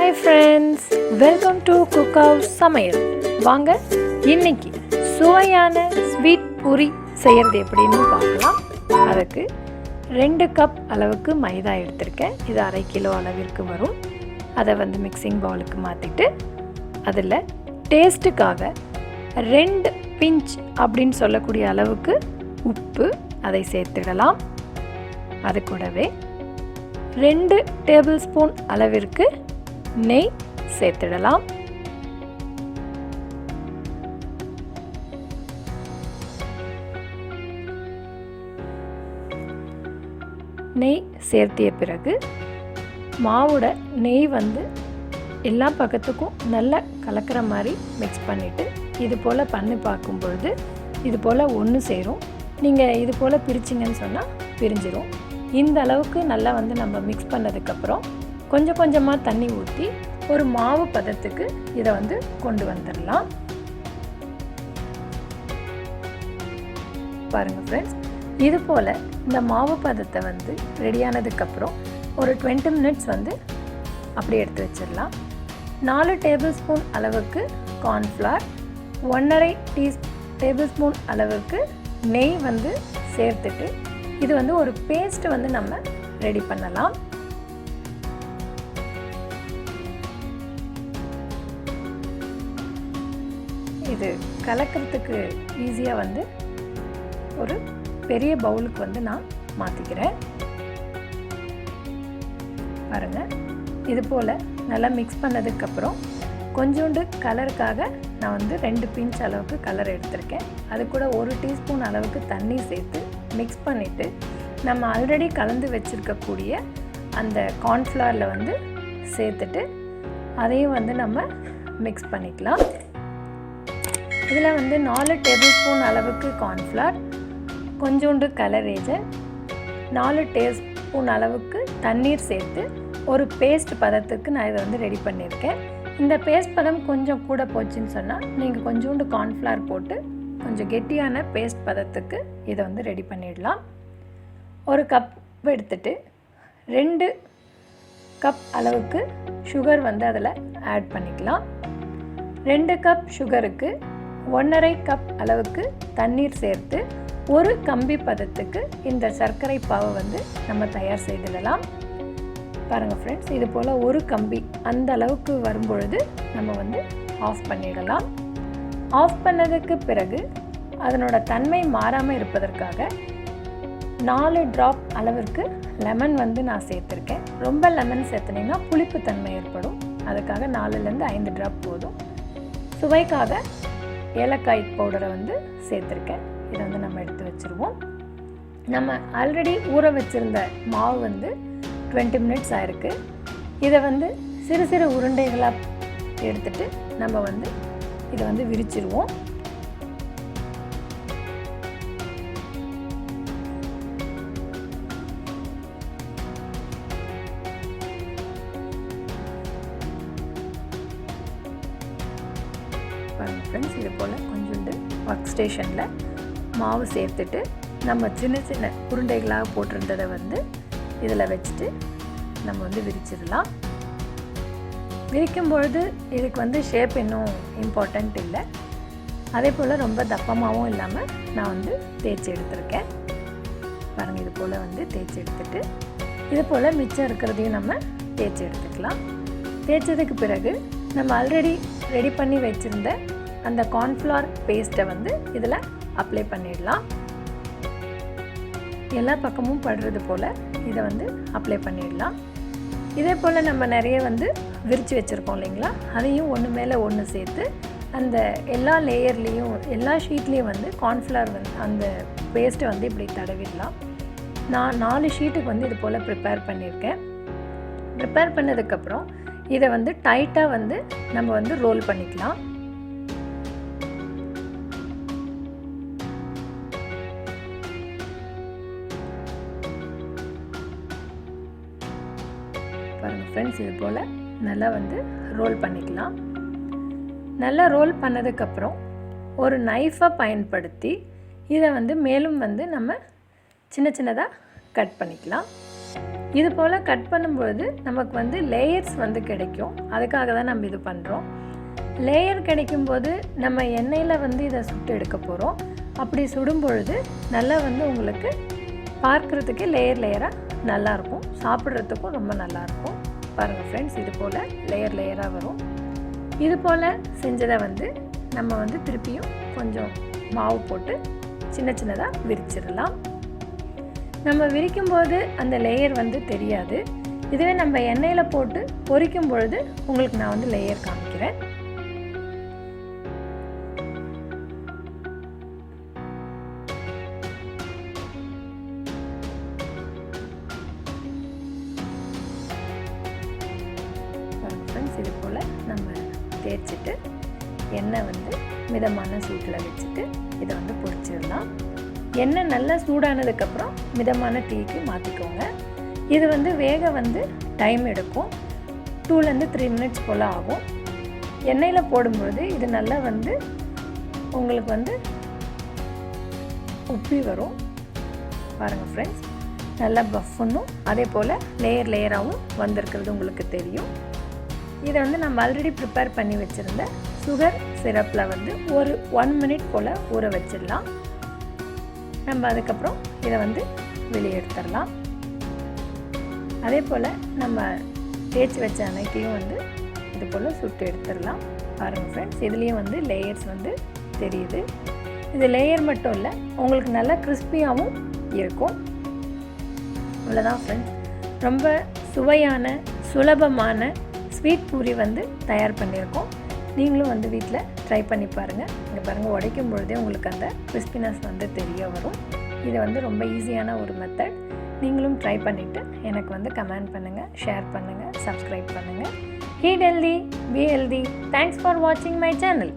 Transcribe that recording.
Hi friends, welcome to cookhousesamayal. வாங்க இன்னைக்கு சுவையான ஸ்வீட் பூரி செய்யறது எப்படின்னு பார்க்கலாம். அதுக்கு 2 கப் அளவுக்கு மைதா எடுத்துர்க்கேன். இது 1/2 கிலோ அளவிற்கு வரும். அதை வந்து மிக்சிங் பவுலுக்கு மாத்திட்டு அதில் டேஸ்ட்டுக்காக 2 பிஞ்ச் அப்படின்னு சொல்லக்கூடிய அளவுக்கு உப்பு அதை சேர்த்துடலாம். அது கூடவே 2 டேபிள் ஸ்பூன் அளவிற்கு நெய் சேர்த்துடலாம். நெய் சேர்த்திய பிறகு மாவோட நெய் வந்து எல்லா பக்கத்துக்கும் நல்லா கலக்கிற மாதிரி மிக்ஸ் பண்ணிவிட்டு இது போல் பண்ணி பார்க்கும் பொழுது இது போல் ஒன்று சேரும். நீங்கள் இது போல் பிரிச்சிங்கன்னு சொன்னால் பிரிஞ்சிடும். இந்த அளவுக்கு நல்லா வந்து நம்ம மிக்ஸ் பண்ணதுக்கப்புறம் கொஞ்சம் கொஞ்சமாக தண்ணி ஊற்றி ஒரு மாவு பதத்துக்கு இதை வந்து கொண்டு வந்துடலாம். பாருங்கள் ஃப்ரெண்ட்ஸ், இது போல் இந்த மாவு பதத்தை வந்து ரெடியானதுக்கப்புறம் ஒரு 20 மினிட்ஸ் வந்து அப்படியே எடுத்து வச்சிடலாம். 4 டேபிள் ஸ்பூன் அளவுக்கு கார்ன்ஃப்ளவர், 1.5 டேபிள் ஸ்பூன் அளவுக்கு நெய் வந்து சேர்த்துட்டு இது வந்து ஒரு பேஸ்ட் வந்து நம்ம ரெடி பண்ணலாம். இது கலக்கிறதுக்கு ஈஸியாக வந்து ஒரு பெரிய பவுலுக்கு வந்து நான் மாற்றிக்கிறேன். பாருங்கள், இது போல் நல்லா மிக்ஸ் பண்ணதுக்கப்புறம் கொஞ்சோண்டு கலருக்காக நான் வந்து 2 பிஞ்ச் அளவுக்கு கலர் எடுத்திருக்கேன். அது கூட 1 டீஸ்பூன் அளவுக்கு தண்ணி சேர்த்து மிக்ஸ் பண்ணிவிட்டு நம்ம ஆல்ரெடி கலந்து வச்சுருக்கக்கூடிய அந்த கார்ன்ஃப்ளவரில் வந்து சேர்த்துட்டு அதையும் வந்து நம்ம மிக்ஸ் பண்ணிக்கலாம். இதில் வந்து 4 டேபிள் ஸ்பூன் அளவுக்கு கார்ன்ஃப்ளவர், கொஞ்சோண்டு கலர் ஏஜென்ட், 4 டீஸ்பூன் அளவுக்கு தண்ணீர் சேர்த்து ஒரு பேஸ்ட் பதத்துக்கு நான் இதை வந்து ரெடி பண்ணியிருக்கேன். இந்த பேஸ்ட் பதம் கொஞ்சம் கூட போச்சுன்னு சொன்னால் நீங்கள் கொஞ்சோண்டு கார்ன்ஃப்ளவர் போட்டு கொஞ்சம் கெட்டியான பேஸ்ட் பதத்துக்கு இதை வந்து ரெடி பண்ணிடலாம். ஒரு கப் எடுத்துட்டு 2 கப் அளவுக்கு சுகர் வந்து அதில் ஆட் பண்ணிக்கலாம். 2 கப் சுகருக்கு 1.5 கப் அளவுக்கு தண்ணீர் சேர்த்து ஒரு கம்பி பதத்துக்கு இந்த சர்க்கரை பாவை வந்து நம்ம தயார் செய்திடலாம். பாருங்கள் ஃப்ரெண்ட்ஸ், இது போல் ஒரு கம்பி அந்த அளவுக்கு வரும்பொழுது நம்ம வந்து ஆஃப் பண்ணிடலாம். ஆஃப் பண்ணதுக்கு பிறகு அதனோட தன்மை மாறாமல் இருப்பதற்காக 4 ட்ராப் அளவிற்கு லெமன் வந்து நான் சேர்த்துருக்கேன். ரொம்ப லெமன் சேர்த்துனீங்கன்னா புளிப்பு தன்மை ஏற்படும். அதுக்காக 4லேருந்து 5 ட்ராப் போதும். சுவைக்காக ஏலக்காய் பவுடரை வந்து சேர்த்துருக்கேன். இதை வந்து நம்ம எடுத்து வச்சுருவோம். நம்ம ஆல்ரெடி ஊற வச்சுருந்த மாவு வந்து 20 மினிட்ஸ் ஆயிருக்கு. இதை வந்து சிறு சிறு உருண்டைகளாக எடுத்துட்டு நம்ம வந்து இதை வந்து விரிச்சிருவோம். ஃப்ரெண்ட்ஸ், இது போல் கொஞ்சோண்டு ஒர்க் ஸ்டேஷனில் மாவு சேர்த்துட்டு நம்ம சின்ன சின்ன உருண்டைகளாக போட்டிருந்ததை வந்து இதில் வச்சுட்டு நம்ம வந்து விரிச்சிடலாம். விரிக்கும் பொழுது இதுக்கு வந்து ஷேப் இன்னும் இம்பார்ட்டண்ட் இல்லை. அதே போல் ரொம்ப தப்பமாகவும் இல்லாமல் நான் வந்து தேய்ச்சி எடுத்திருக்கேன். பாருங்கள், இது போல் வந்து தேய்ச்சி எடுத்துட்டு இது போல் மிச்சம் இருக்கிறதையும் நம்ம தேய்ச்சி எடுத்துக்கலாம். தேய்ச்சதுக்கு பிறகு நம்ம ஆல்ரெடி ரெடி பண்ணி வச்சுருந்த அந்த கார்ன்ஃப்ளவர் பேஸ்ட்டை வந்து இதில் அப்ளை பண்ணிடலாம். எல்லா பக்கமும் படுறது போல் இதை வந்து அப்ளை பண்ணிடலாம். இதே போல் நம்ம நிறைய வந்து விரித்து வச்சுருக்கோம் இல்லைங்களா, அதையும் ஒன்று மேலே ஒன்று சேர்த்து அந்த எல்லா லேயர்லேயும் எல்லா ஷீட்லேயும் வந்து கார்ன்ஃப்ளவர் வந்து அந்த பேஸ்ட்டை வந்து இப்படி தடவிடலாம். நான் 4 ஷீட்டுக்கு வந்து இது போல் ப்ரிப்பேர் பண்ணியிருக்கேன். ப்ரிப்பேர் பண்ணதுக்கப்புறம் இதை வந்து டைட்டாக வந்து நம்ம வந்து ரோல் பண்ணிக்கலாம். பாருங்கள் ஃப்ரெண்ட்ஸ், இது போல் நல்லா வந்து ரோல் பண்ணிக்கலாம். நல்லா ரோல் பண்ணதுக்கப்புறம் ஒரு நைஃபை பயன்படுத்தி இதை வந்து மேலும் வந்து நம்ம சின்ன சின்னதாக கட் பண்ணிக்கலாம். இது போல் கட் பண்ணும்பொழுது நமக்கு வந்து லேயர்ஸ் வந்து கிடைக்கும். அதுக்காக தான் நம்ம இது பண்ணுறோம். லேயர் கிடைக்கும்போது நம்ம எண்ணெயில் வந்து இதை சுட்டு எடுக்க போகிறோம். அப்படி சுடும் பொழுது நல்லா வந்து உங்களுக்கு பார்க்குறதுக்கு லேயர் லேயராக நல்லாயிருக்கும், சாப்பிட்றதுக்கும் ரொம்ப நல்லாயிருக்கும். பாருங்கள் ஃப்ரெண்ட்ஸ், இது போல் லேயர் லேயராக வரும். இது போல் செஞ்சதை வந்து நம்ம வந்து திருப்பியும் கொஞ்சம் மாவு போட்டு சின்ன சின்னதாக விரிச்சிடலாம். நம்ம விரிக்கும்போது அந்த லேயர் வந்து தெரியாது. இதுவே நம்ம எண்ணெயில் போட்டு பொரிக்கும் பொழுது உங்களுக்கு நான் வந்து லேயர் காமிக்கிறேன். ஃப்ரெண்ட்ஸ், இது போல் நம்ம தேய்ச்சிட்டு எண்ணெய் வந்து மிதமான சூட்டில் வச்சுட்டு இதை வந்து பொரிச்சிடலாம். எண்ணெய் நல்லா சூடானதுக்கப்புறம் மிதமான தீக்கு மாற்றிக்கோங்க. இது வந்து வேக வந்து டைம் எடுக்கும். 2 to 3 minutes போல் ஆகும். எண்ணெயில் போடும்பொழுது இது நல்லா வந்து உங்களுக்கு வந்து உப்பி வரும். பாருங்கள் ஃப்ரெண்ட்ஸ், நல்லா பஃப்னும் அதே போல் லேயர் லேயராகவும் வந்திருக்கிறது உங்களுக்கு தெரியும். இதை வந்து நம்ம ஆல்ரெடி ப்ரிப்பேர் பண்ணி வச்சுருந்த சுகர் சிரப்பில் வந்து ஒரு 1 minute போல் ஊற வச்சிடலாம். நம்ம அதுக்கப்புறம் இதை வந்து வெளியே எடுத்துடலாம். அதே போல் நம்ம தேய்ச்சி வச்ச அனைத்தையும் வந்து இது போல் சுட்டு எடுத்துடலாம். பாருங்கள் ஃப்ரெண்ட்ஸ், இதுலேயும் வந்து லேயர்ஸ் வந்து தெரியுது. இது லேயர் மட்டும் இல்லை, உங்களுக்கு நல்லா கிறிஸ்பியாகவும் இருக்கும். அவ்வளோதான் ஃப்ரெண்ட்ஸ், ரொம்ப சுவையான சுலபமான ஸ்வீட் பூரி வந்து தயார் பண்ணியிருக்கோம். நீங்களும் வந்து வீட்டில் ட்ரை பண்ணி பாருங்கள். இங்கே பாருங்கள், உடைக்கும் பொழுதே உங்களுக்கு அந்த கிறிஸ்பினஸ் வந்து தெரிய வரும். இது வந்து ரொம்ப ஈஸியான ஒரு மெத்தட். நீங்களும் ட்ரை பண்ணிவிட்டு எனக்கு வந்து கமெண்ட் பண்ணுங்கள், ஷேர் பண்ணுங்கள், சப்ஸ்கிரைப் பண்ணுங்கள். Eat healthy, be healthy. Thanks for watching my channel.